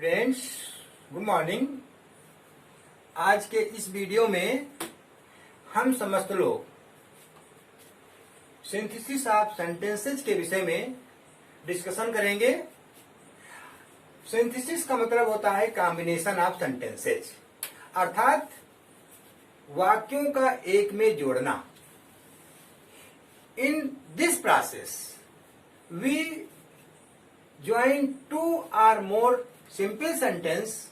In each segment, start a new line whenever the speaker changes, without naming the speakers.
Friends, good morning. आज के इस वीडियो में हम समस्त लोग सिंथेसिस ऑफ सेंटेंसेस के विषय में डिस्कशन करेंगे। सिंथेसिस का मतलब होता है कॉम्बिनेशन ऑफ सेंटेंसेस, अर्थात वाक्यों का एक में जोड़ना। In this process we join two or more simple sentence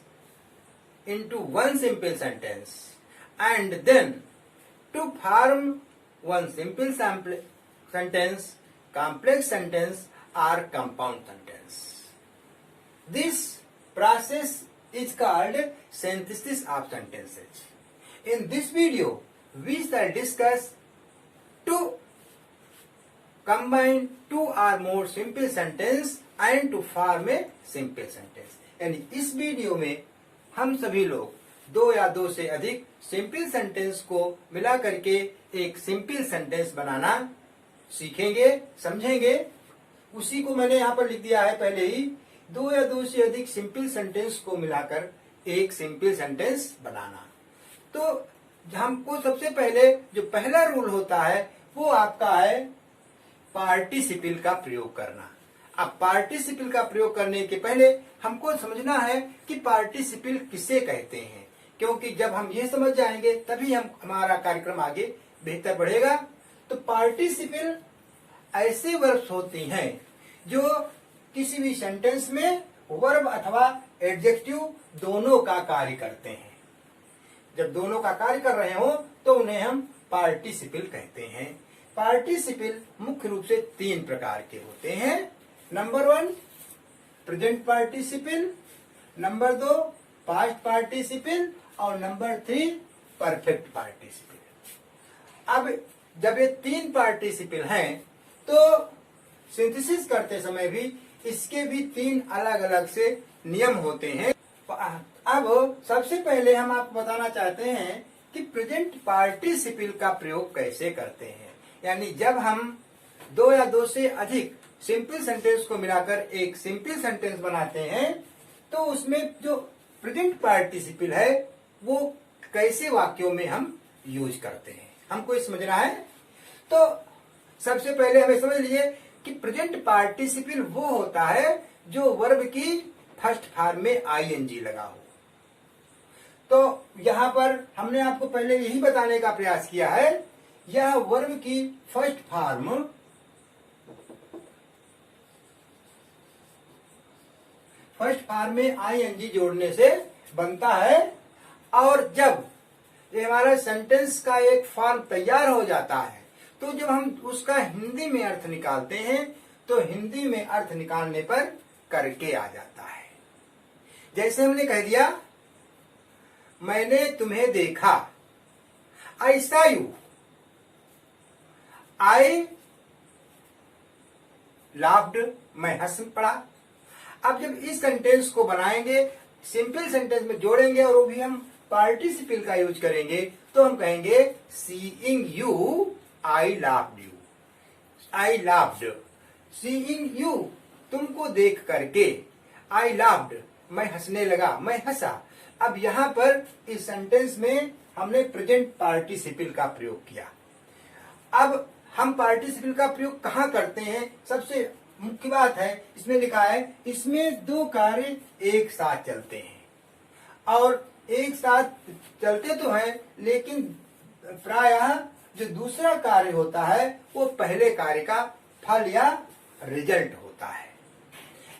into one simple sentence, and then to form one simple sentence, complex sentence or compound sentence. This process is called synthesis of sentences. In this video we shall discuss to combine two or more simple sentence and to form a simple sentence। यानी इस video में हम सभी लोग दो या दो से अधिक सिंपल सेंटेंस को मिला करके एक सिंपल सेंटेंस बनाना सीखेंगे, समझेंगे। उसी को मैंने यहाँ पर लिख दिया है पहले ही, दो या दो से अधिक सिंपल सेंटेंस को मिलाकर एक सिंपल सेंटेंस बनाना। तो हमको सबसे पहले जो पहला रूल होता है वो आपका है पार्टिसिपल का प्रयोग करना। अब पार्टिसिपल का प्रयोग करने के पहले हमको समझना है कि पार्टिसिपल किसे कहते हैं, क्योंकि जब हम ये समझ जाएंगे तभी हमारा कार्यक्रम आगे बेहतर बढ़ेगा। तो पार्टिसिपल ऐसे वर्ब्स होती हैं जो किसी भी सेंटेंस में वर्ब अथवा एडजेक्टिव दोनों का कार्य करते हैं। जब दोनों का कार्य कर रहे हो तो उन्हें हम पार्टिसिपल कहते हैं। पार्टिसिपल मुख्य रूप से तीन प्रकार के होते हैं। Number 1 present participle, number 2 past participle और नंबर 3 परफेक्ट पार्टिसिपल। अब जब ये तीन पार्टिसिपल हैं तो सिंथेसिस करते समय भी इसके भी तीन अलग अलग से नियम होते हैं। अब सबसे पहले हम आपको बताना चाहते हैं कि प्रेजेंट पार्टिसिपल का प्रयोग कैसे करते हैं। यानी जब हम दो या दो से अधिक सिंपल सेंटेंस को मिलाकर एक सिंपल सेंटेंस बनाते हैं तो उसमें जो प्रेजेंट पार्टिसिपल है वो कैसे वाक्यों में हम यूज करते हैं, हमको ये समझना है। तो सबसे पहले हमें समझ लीजिए कि प्रेजेंट पार्टिसिपल वो होता है जो वर्ब की फर्स्ट फॉर्म में आईएनजी लगा हो। तो यहां पर हमने आपको पहले यही बताने का प्रयास किया है, यह वर्ब की फर्स्ट फॉर्म में आईएनजी जोड़ने से बनता है। और जब ये हमारा सेंटेंस का एक फॉर्म तैयार हो जाता है तो जब हम उसका हिंदी में अर्थ निकालते हैं तो हिंदी में अर्थ निकालने पर करके आ जाता है। जैसे हमने कह दिया, मैंने तुम्हें देखा, I saw you, I laughed, मैं हंस पड़ा। अब जब इस सेंटेंस को बनाएंगे, सिंपल सेंटेंस में जोड़ेंगे और वो भी हम पार्टिसिपल का यूज करेंगे तो हम कहेंगे seeing you I laughed you, I laughed, seeing you तुमको देख करके, आई लाफ्ड मैं हंसने लगा, मैं हंसा। अब यहां पर इस सेंटेंस में हमने प्रेजेंट पार्टिसिपल का प्रयोग किया। अब हम पार्टिसिपल का प्रयोग कहाँ करते हैं, सबसे मुख्य बात है इसमें लिखा है इसमें दो कार्य एक साथ चलते हैं। और एक साथ चलते तो हैं लेकिन प्रायः जो दूसरा कार्य होता है वो पहले कार्य का फल या रिजल्ट होता है।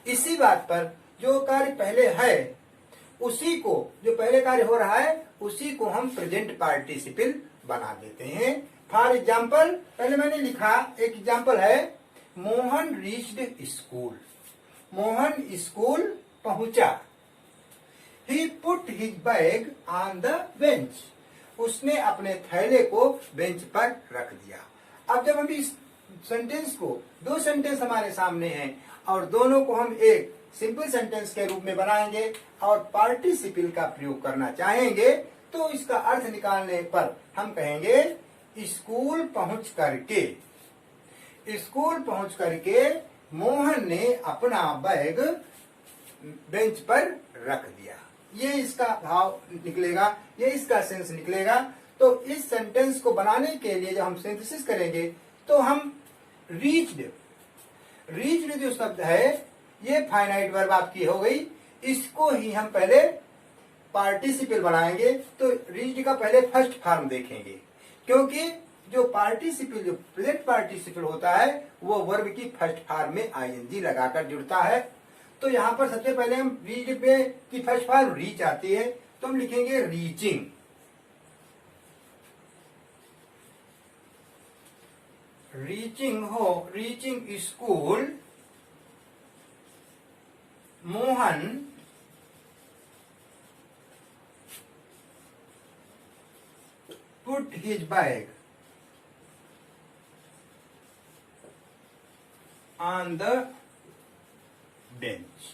इसी बात पर जो कार्य पहले है उसी को, जो पहले कार्य हो रहा है उसी को हम प्रेजेंट पार्टिसिपल बना देते हैं। फॉर एग्जाम्पल, पहले मैंने लिखा एक एग्जाम्पल है, Mohan reached school, Mohan school पहुंचा। He put his bag on the bench, उसने अपने थैले को बेंच पर रख दिया। अब जब हम इस सेंटेंस को, दो सेंटेंस हमारे सामने हैं और दोनों को हम एक सिंपल सेंटेंस के रूप में बनाएंगे और पार्टिसिपल का प्रयोग करना चाहेंगे तो इसका अर्थ निकालने पर हम कहेंगे स्कूल पहुंच करके, स्कूल पहुंच करके मोहन ने अपना बैग बेंच पर रख दिया। ये इसका भाव निकलेगा, ये इसका सेंस निकलेगा। तो इस सेंटेंस को बनाने के लिए जब हम सिंथेसिस करेंगे तो हम रीच्ड जो शब्द है ये फाइनाइट वर्ब आपकी हो गई, इसको ही हम पहले पार्टिसिपल बनाएंगे। तो रीच्ड का पहले फर्स्ट फॉर्म देखेंगे, क्योंकि जो पार्टिसिपल, जो प्रेजेंट पार्टिसिपल होता है वो वर्ब की फर्स्ट फॉर्म में आईएनजी लगाकर जुड़ता है। तो यहाँ पर सबसे पहले हम रीच पे की फर्स्ट फॉर्म रीच आती है, तो हम लिखेंगे reaching. Reaching school, Mohan put his bag on the bench.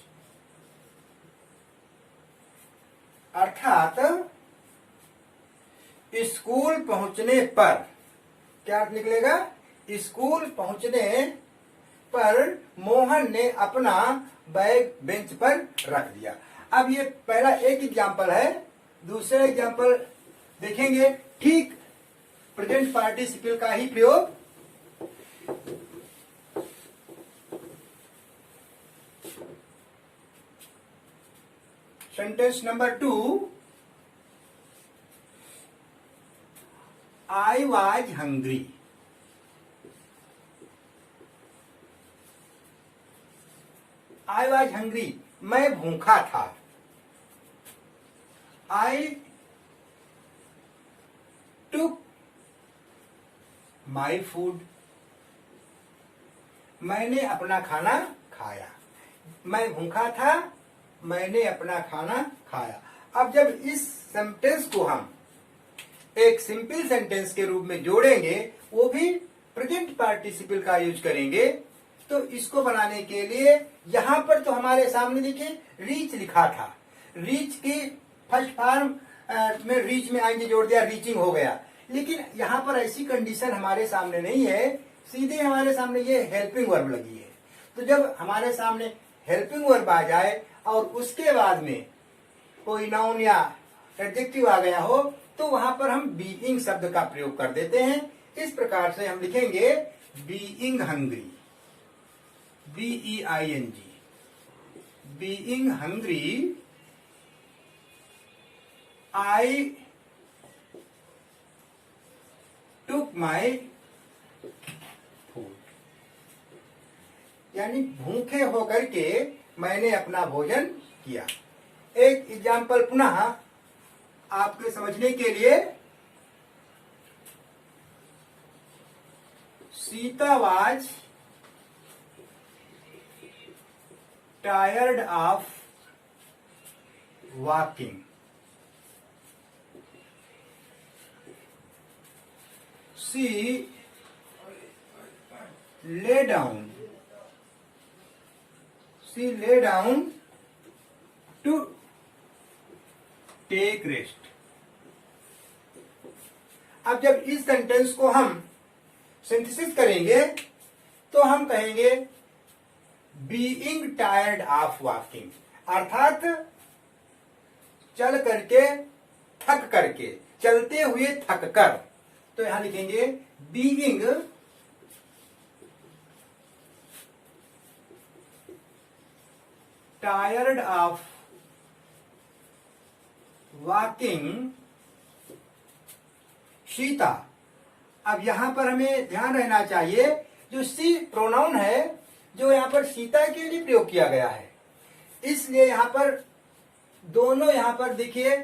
अर्थात स्कूल पहुंचने पर क्या निकलेगा, स्कूल पहुंचने पर मोहन ने अपना बैग बेंच पर रख दिया। अब ये पहला एक एग्जाम्पल है, दूसरा एग्जाम्पल देखेंगे ठीक प्रेजेंट पार्टिसिपल का ही प्रयोग। Sentence number 2, I was hungry. I was hungry, मैं भूखा था। आई टुक माई फूड, मैंने अपना खाना खाया। मैं भूखा था, मैंने अपना खाना खाया। अब जब इस सेंटेंस को हम एक सिंपल सेंटेंस के रूप में जोड़ेंगे, वो भी प्रेजेंट पार्टिसिपल का यूज करेंगे। तो इसको बनाने के लिए यहां पर तो हमारे सामने देखिए रीच लिखा था, रीच की फर्स्ट फॉर्म में रीच में आएंगे जोड़ दिया, रीचिंग हो गया। लेकिन यहां पर ऐसी कंडीशन हमारे सामने नहीं है, सीधे हमारे सामने ये हेल्पिंग वर्ब लगी है। तो जब हमारे सामने हेल्पिंग वर्ब आ जाए और उसके बाद में कोई नाउन या एडजेक्टिव आ गया हो, तो वहां पर हम बीइंग शब्द का प्रयोग कर देते हैं। इस प्रकार से हम लिखेंगे being hungry, BEING, being hungry, I took my food, यानी भूखे होकर के मैंने अपना भोजन किया। एक एग्जाम्पल पुनः आपके समझने के लिए, Sita was tired of walking. She lay down to take rest. अब जब इस सेंटेंस को हम सिंथेसिस करेंगे तो हम कहेंगे बीइंग टायर्ड ऑफ वॉकिंग, अर्थात चल करके, थक करके, चलते हुए थक कर। तो यहां लिखेंगे being tired of walking Sita. अब यहां पर हमें ध्यान रहना चाहिए, जो सी प्रोनाउन है जो यहां पर सीता के लिए प्रयोग किया गया है, इसलिए यहां पर दोनों, यहां पर देखिए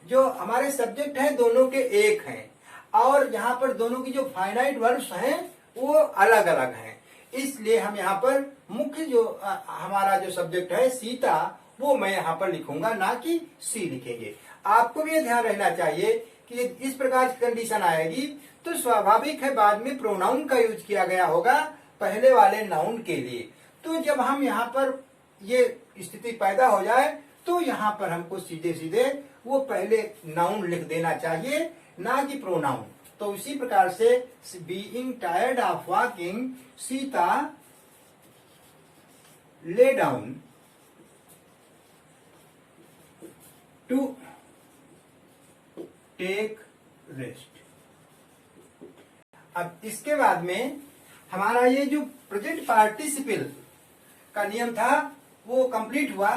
जो हमारे सब्जेक्ट हैं दोनों के एक हैं, और यहां पर दोनों की जो फाइनाइट वर्ब्स हैं वो अलग अलग हैं। इसलिए हम यहाँ पर मुख्य जो हमारा जो सब्जेक्ट है सीता, वो मैं यहाँ पर लिखूंगा, ना कि सी लिखेंगे। आपको भी ये ध्यान रहना चाहिए कि इस प्रकार की कंडीशन आएगी तो स्वाभाविक है बाद में प्रोनाउन का यूज किया गया होगा पहले वाले नाउन के लिए। तो जब हम यहाँ पर ये स्थिति पैदा हो जाए तो यहाँ पर हमको सीधे सीधे वो पहले नाउन लिख देना चाहिए, ना कि प्रोनाउन। तो इसी प्रकार से being tired of walking Sita lay down to take rest. अब इसके बाद में हमारा ये जो प्रेजेंट पार्टिसिपल का नियम था वो कंप्लीट हुआ।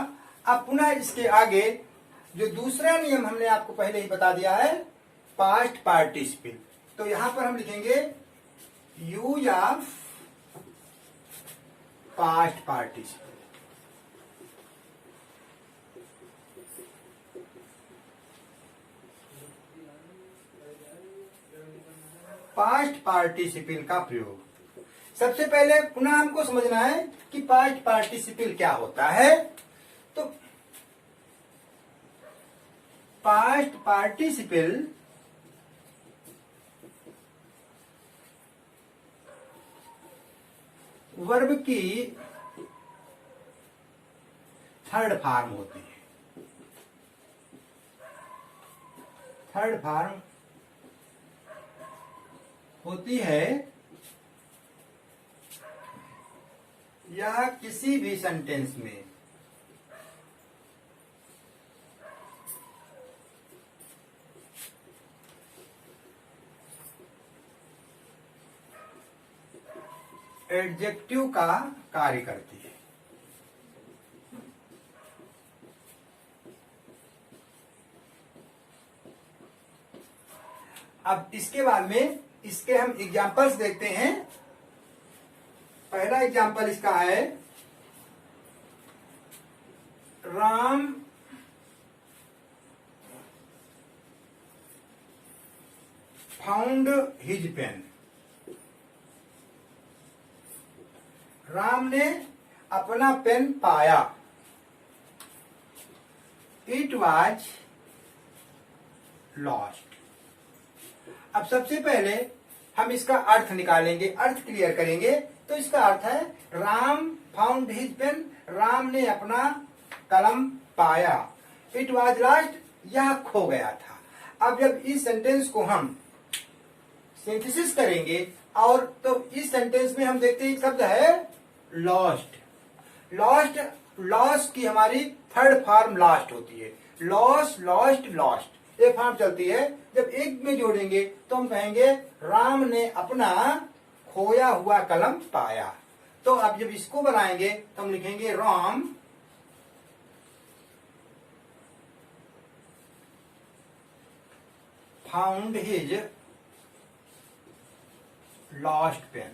अब पुनः इसके आगे जो दूसरा नियम हमने आपको पहले ही बता दिया है, पास्ट पार्टिसिपल। तो यहां पर हम लिखेंगे use of past participle. Past participle का प्रयोग। सबसे पहले पुनः हमको समझना है कि पास्ट पार्टिसिपल क्या होता है। तो पास्ट पार्टिसिपल वर्ब की थर्ड फॉर्म होती है। थर्ड फॉर्म होती है या किसी भी सेंटेंस में एडजेक्टिव का कार्य करती है। अब इसके बाद में इसके हम एग्जाम्पल्स देखते हैं। पहला एग्जाम्पल इसका है, Ram found his pen. Ram ने अपना पेन पाया। It was lost. अब सबसे पहले हम इसका अर्थ निकालेंगे, अर्थ क्लियर करेंगे। तो इसका अर्थ है Ram found his pen, Ram ने अपना कलम पाया। इट वॉज लॉस्ट, यह खो गया था। अब जब इस सेंटेंस को हम सिंथेसिस करेंगे और तो इस सेंटेंस में हम देखते हैं एक शब्द है लॉस्ट। लॉस्ट, लॉस्ट की हमारी थर्ड फॉर्म लास्ट होती है। लॉस्ट, लॉस्ट, लॉस्ट, ये फॉर्म चलती है। जब एक में जोड़ेंगे तो हम कहेंगे राम ने अपना खोया हुआ कलम पाया। तो अब जब इसको बनाएंगे तो हम लिखेंगे Ram found his lost pen,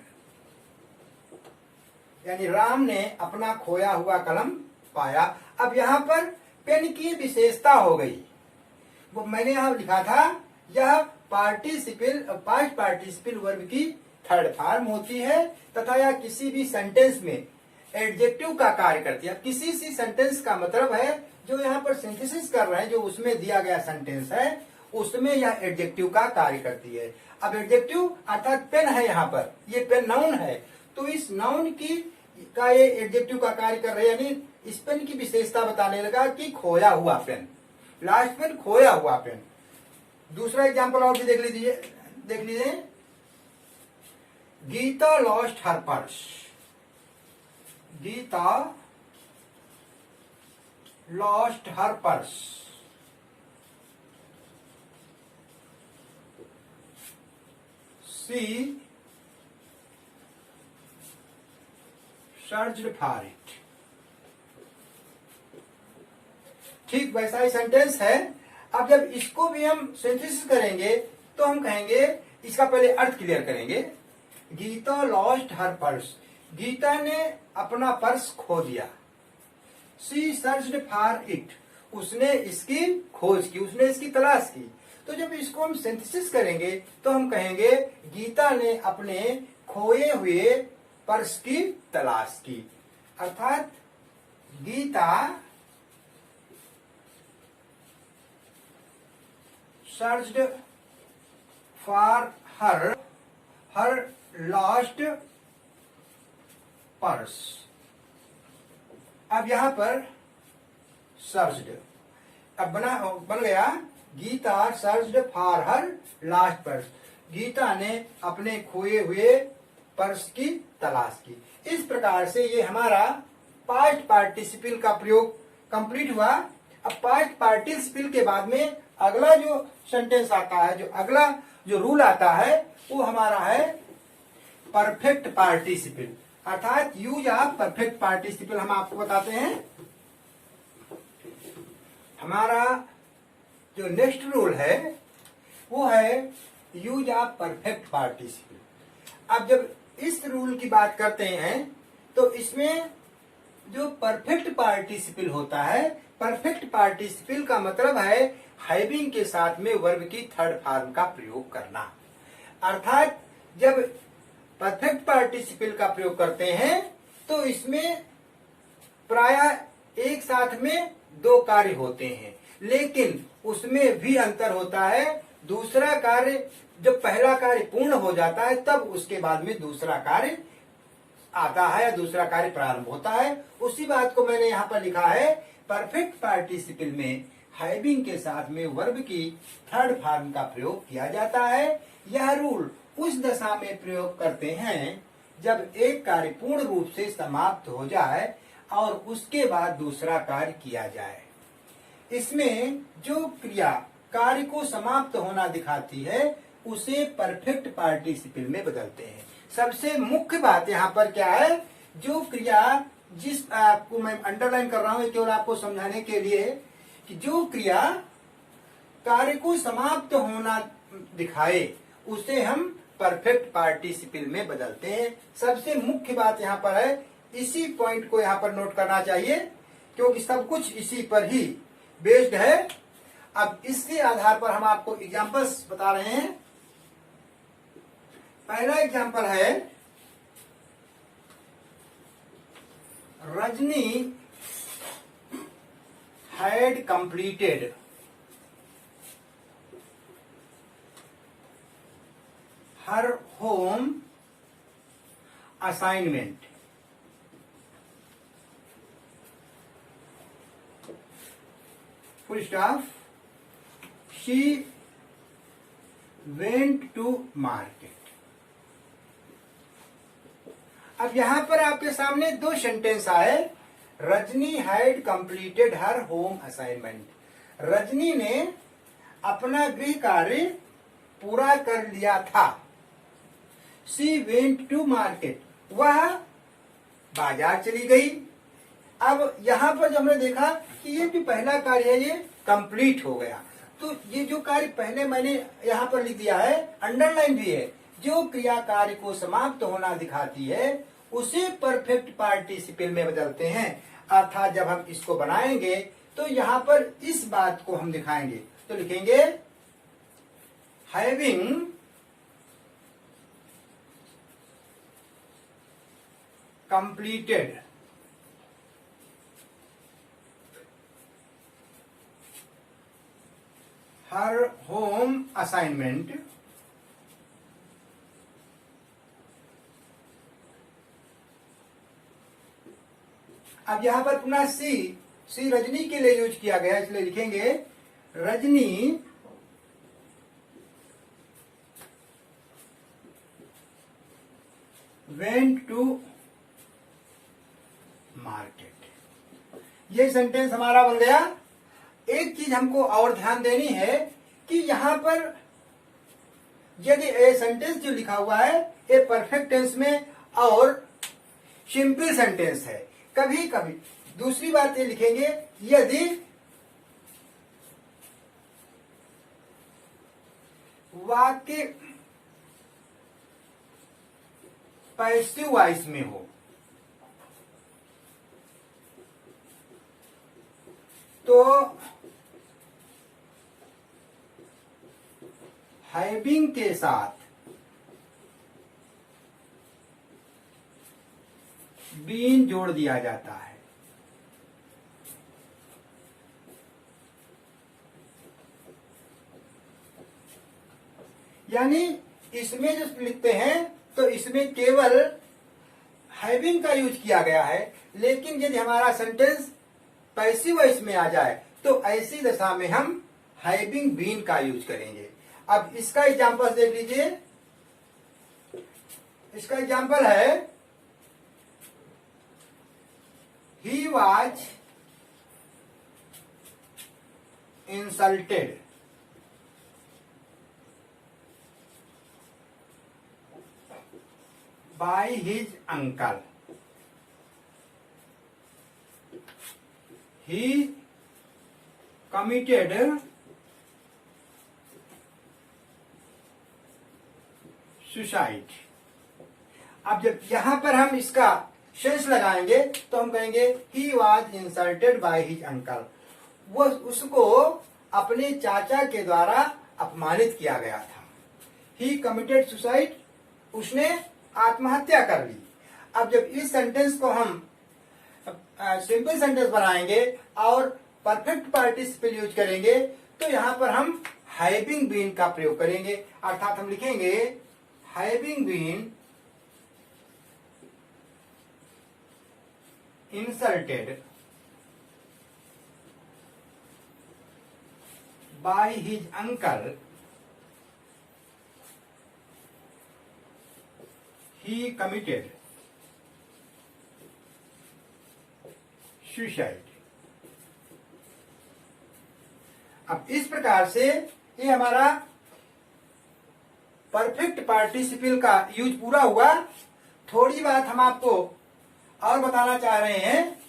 यानी राम ने अपना खोया हुआ कलम पाया। अब यहां पर पेन की विशेषता हो गई। वो मैंने यहां लिखा था यह पार्टिसिपल, पास्ट पार्टिसिपल वर्ब की थर्ड फॉर्म होती है तथा यह किसी भी सेंटेंस में एडजेक्टिव का कार्य करती है। किसी सी सेंटेंस का मतलब है जो यहाँ पर सिंथेसिस कर रहे हैं, जो उसमें दिया गया सेंटेंस है उसमें यह एडजेक्टिव का कार्य करती है। अब एडजेक्टिव अर्थात पेन है, यहाँ पर ये पेन नाउन है, तो इस नाउन की का ये एडजेक्टिव का कार्य कर रहे हैं, यानी इस पेन की विशेषता बताने लगा कि खोया हुआ पेन, लास्ट पेन, खोया हुआ पेन। दूसरा एग्जाम्पल और भी देख लीजिए। Gita lost her purse. Gita lost her purse. She searched for it. ठीक वैसा ही सेंटेंस है। अब जब इसको भी हम सिंथेसिस करेंगे तो हम कहेंगे, इसका पहले अर्थ क्लियर करेंगे। Gita lost her purse, Gita ने अपना पर्स खो दिया। शी सर्च्ड फॉर इट, उसने इसकी खोज की, उसने इसकी तलाश की। तो जब इसको हम सिंथेसिस करेंगे तो हम कहेंगे गीता ने अपने खोए हुए पर्स की तलाश की। अर्थात Gita searched for her lost purse. अब यहां पर सर्च्ड अब बन गया Gita searched for her last purse, Gita ने अपने खोए हुए पर्स की तलाश की। इस प्रकार से ये हमारा पास्ट पार्टिसिपल का प्रयोग कंप्लीट हुआ। अब पास्ट पार्टिसिपल के बाद में अगला जो सेंटेंस आता है, जो अगला जो रूल आता है वो हमारा है परफेक्ट पार्टिसिपल, अर्थात यूज ऑफ परफेक्ट पार्टिसिपल। हम आपको बताते हैं हमारा जो नेक्स्ट रूल है वो है यूज ऑफ परफेक्ट पार्टिसिपल। अब जब इस रूल की बात करते हैं तो इसमें जो परफेक्ट पार्टिसिपल होता है, परफेक्ट पार्टिसिपल का मतलब है हैविंग के साथ में वर्ब की थर्ड फॉर्म का प्रयोग करना। अर्थात जब परफेक्ट पार्टिसिपल का प्रयोग करते हैं तो इसमें प्रायः एक साथ में दो कार्य होते हैं, लेकिन उसमें भी अंतर होता है। दूसरा कार्य जब पहला कार्य पूर्ण हो जाता है तब उसके बाद में दूसरा कार्य आता है या दूसरा कार्य प्रारंभ होता है। उसी बात को मैंने यहाँ पर लिखा है परफेक्ट पार्टिसिपल में हैविंग के साथ में वर्ब की थर्ड फॉर्म का प्रयोग किया जाता है। यह रूल उस दशा में प्रयोग करते हैं जब एक कार्य पूर्ण रूप से समाप्त हो जाए और उसके बाद दूसरा कार्य किया जाए। इसमें जो क्रिया कार्य को समाप्त होना दिखाती है उसे परफेक्ट पार्टिसिपल में बदलते हैं। सबसे मुख्य बात यहाँ पर क्या है, जो क्रिया जिस आपको मैं अंडरलाइन कर रहा हूं केवल आपको समझाने के लिए कि जो क्रिया कार्य को समाप्त होना दिखाए उसे हम परफेक्ट पार्टिसिपल में बदलते हैं। सबसे मुख्य बात यहाँ पर है, इसी पॉइंट को यहाँ पर नोट करना चाहिए क्योंकि सब कुछ इसी पर ही बेस्ड है। अब इसके आधार पर हम आपको एग्जांपल्स बता रहे हैं। पहला एग्जांपल है Rajni had completed her home assignment. Full stop. She went to market. अब यहां पर आपके सामने दो सेंटेंस आए। Rajni had completed her home assignment. Rajni ने अपना गृह कार्य पूरा कर लिया था। शी वेंट टू मार्केट, वह बाजार चली गई। अब यहां पर जब हमने देखा कि ये जो पहला कार्य है ये कंप्लीट हो गया, तो ये जो कार्य पहले मैंने यहां पर लिख दिया है, अंडरलाइन भी है, जो क्रिया कार्य को समाप्त होना दिखाती है उसे परफेक्ट पार्टिसिपल में बदलते हैं। अर्थात जब हम इसको बनाएंगे तो यहां पर इस बात को हम दिखाएंगे, तो लिखेंगे having completed her home assignment अब यहां पर पुनः सी रजनी के लिए यूज किया गया, इसलिए लिखेंगे रजनी वेंट टू मार्केट। ये सेंटेंस हमारा बन गया। एक चीज हमको और ध्यान देनी है कि यहां पर यदि ये सेंटेंस जो लिखा हुआ है ये परफेक्ट टेंस में और सिंपल सेंटेंस है। कभी कभी दूसरी बात ये लिखेंगे यदि वाक्य पैसिव वॉइस में हो तो हैविंग के साथ बीन जोड़ दिया जाता है। यानी इसमें जो लिखते हैं तो इसमें केवल हैविंग का यूज किया गया है, लेकिन यदि हमारा सेंटेंस पैसिव वॉइस में आ जाए तो ऐसी दशा में हम हैविंग बीन का यूज करेंगे। अब इसका एग्जांपल देख लीजिए। इसका एग्जांपल है he was insulted by his uncle. He committed suicide. अब जब यहां पर हम इसका शेष लगाएंगे तो हम कहेंगे he was insulted by his uncle. वो उसको अपने चाचा के द्वारा अपमानित किया गया था. ही कमिटेड सुसाइड, उसने आत्महत्या कर ली. अब जब इस सेंटेंस को हम सिंपल सेंटेंस बनाएंगे और परफेक्ट पार्टिसिपल यूज करेंगे तो यहां पर हम हैविंग बीन का प्रयोग करेंगे. अर्थात हम लिखेंगे having been insulted by his uncle, he committed suicide. अब इस प्रकार से ये हमारा परफेक्ट पार्टिसिपल का यूज पूरा हुआ. थोड़ी बात हम आपको और बताना चाह रहे हैं.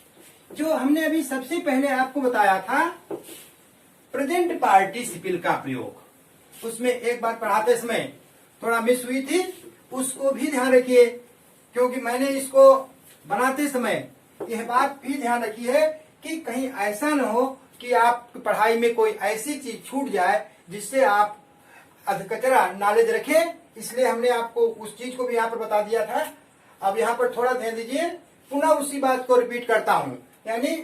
जो हमने अभी सबसे पहले आपको बताया था प्रेजेंट पार्टिसिपल का प्रयोग, उसमें एक बार पढ़ाते समय थोड़ा मिस हुई थी, उसको भी ध्यान रखिए. क्योंकि मैंने इसको बनाते समय यह बात भी ध्यान रखी है कि कहीं ऐसा न हो कि आप पढ़ाई में कोई ऐसी चीज छूट जाए जिससे आप अधकचरा नॉलेज रखें. इसलिए हमने आपको उस चीज को भी यहाँ पर बता दिया था. अब यहाँ पर थोड़ा ध्यान दीजिए, पुनः उसी बात को रिपीट करता हूं. यानी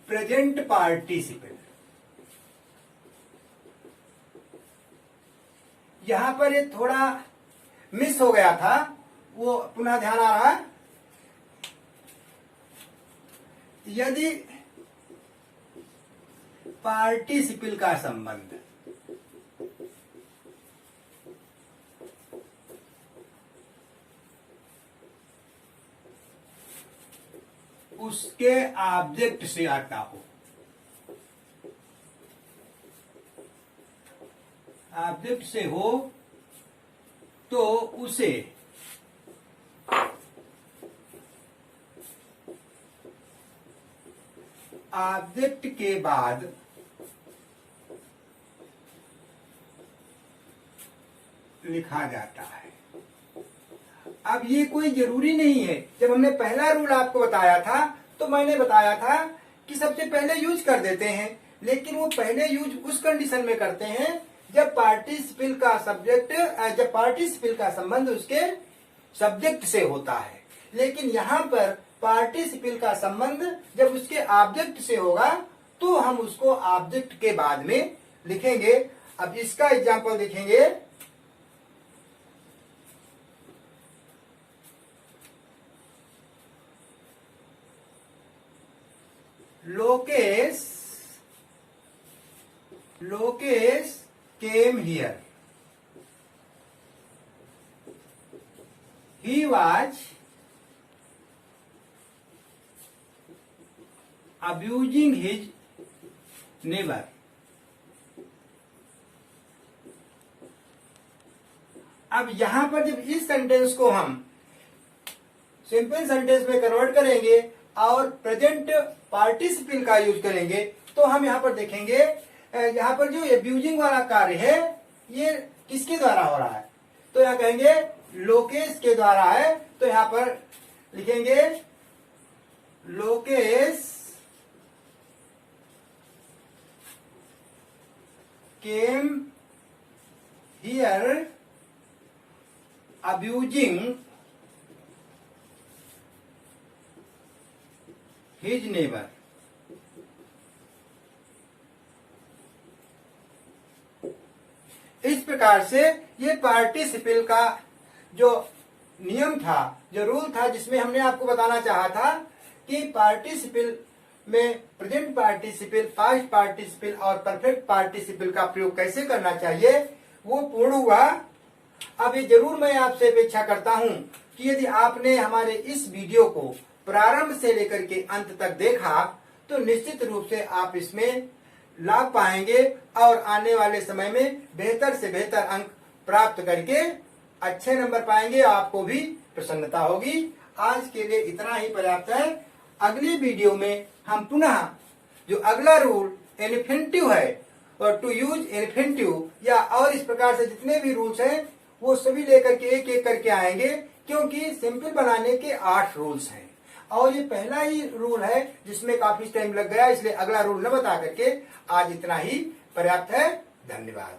प्रेजेंट पार्टिसिपल, यहां पर ये थोड़ा मिस हो गया था, वो पुनः ध्यान आ रहा है. यदि पार्टिसिपल का संबंध उसके ऑब्जेक्ट से आता हो, ऑब्जेक्ट से हो तो उसे ऑब्जेक्ट के बाद लिखा जाता है. अब ये कोई जरूरी नहीं है. जब हमने पहला रूल आपको बताया था तो मैंने बताया था कि सबसे पहले यूज कर देते हैं, लेकिन वो पहले यूज उस कंडीशन में करते हैं जब पार्टिसिपल का सब्जेक्ट, जब पार्टिसिपल का संबंध उसके सब्जेक्ट से होता है. लेकिन यहाँ पर पार्टिसिपल का संबंध जब उसके ऑब्जेक्ट से होगा तो हम उसको ऑब्जेक्ट के बाद में लिखेंगे. अब इसका एग्जाम्पल देखेंगे. Lokesh came here. He was abusing his neighbor. अब यहां पर जब इस सेंटेंस को हम सिंपल सेंटेंस में कन्वर्ट करेंगे और प्रेजेंट पार्टिसिपल का यूज करेंगे तो हम यहाँ पर देखेंगे, यहाँ पर जो अब्यूजिंग वाला कार्य है ये किसके द्वारा हो रहा है. तो यहाँ कहेंगे लोकेश के द्वारा है. तो यहाँ पर लिखेंगे Lokesh came here abusing his neighbor. इस प्रकार से ये पार्टिसिपल का जो नियम था, जो रूल था, जिसमें हमने आपको बताना चाहा था कि पार्टिसिपल में प्रेजेंट पार्टिसिपल, पास्ट पार्टिसिपल और परफेक्ट पार्टिसिपल का प्रयोग कैसे करना चाहिए, वो पूर्ण हुआ. अब ये जरूर मैं आपसे अपेक्षा करता हूं कि यदि आपने हमारे इस वीडियो को प्रारंभ से लेकर के अंत तक देखा तो निश्चित रूप से आप इसमें लाभ पाएंगे और आने वाले समय में बेहतर से बेहतर अंक प्राप्त करके अच्छे नंबर पाएंगे, आपको भी प्रसन्नता होगी। आज के लिए इतना ही पर्याप्त है। अगली वीडियो में हम पुनः जो अगला रूल इन्फिनिटिव है और टू यूज इन्फिनिटिव या और इस प्रकार से जितने भी रूल्स हैं वो सभी लेकर के एक एक करके आएंगे, क्योंकि सिंपल बनाने के 8 रूल्स हैं और ये पहला ही रूल है जिसमें काफी टाइम लग गया, इसलिए अगला रूल न बता करके आज इतना ही पर्याप्त है। धन्यवाद।